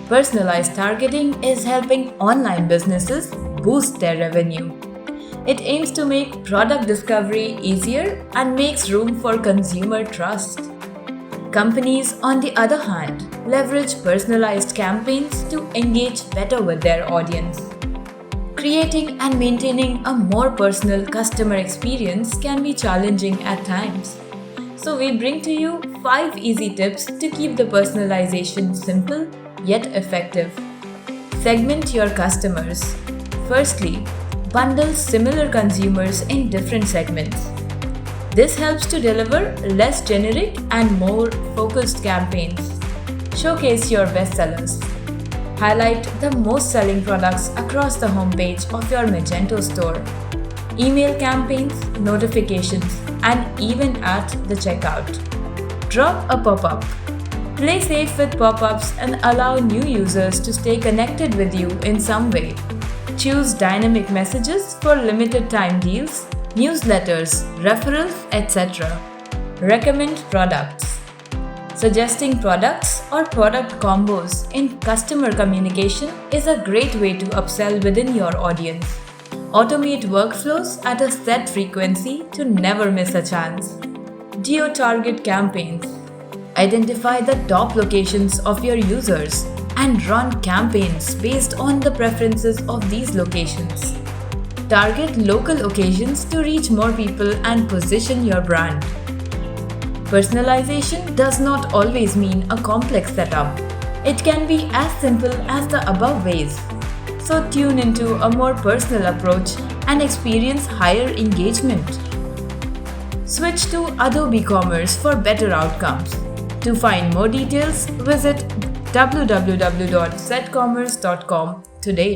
Personalized targeting is helping online businesses boost their revenue. It aims to make product discovery easier and makes room for consumer trust. Companies, on the other hand, leverage personalized campaigns to engage better with their audience. Creating and maintaining a more personal customer experience can be challenging at times. So, we bring to you 5 easy tips to keep the personalization simple yet effective. Segment your customers. Firstly, bundle similar consumers in different segments. This helps to deliver less generic and more focused campaigns. Showcase your bestsellers. Highlight the most selling products across the homepage of your Magento store. Email campaigns, notifications, and even at the checkout. Drop a pop-up. Play safe with pop-ups and allow new users to stay connected with you in some way. Choose dynamic messages for limited time deals, newsletters, referrals, etc. Recommend products. Suggesting products or product combos in customer communication is a great way to upsell within your audience. Automate workflows at a set frequency to never miss a chance. Geo-target campaigns. Identify the top locations of your users and run campaigns based on the preferences of these locations. Target local occasions to reach more people and position your brand. Personalization does not always mean a complex setup. It can be as simple as the above ways. So tune into a more personal approach and experience higher engagement. Switch to adobecommerce for better outcomes. To find more details, visit www.setcommerce.com today.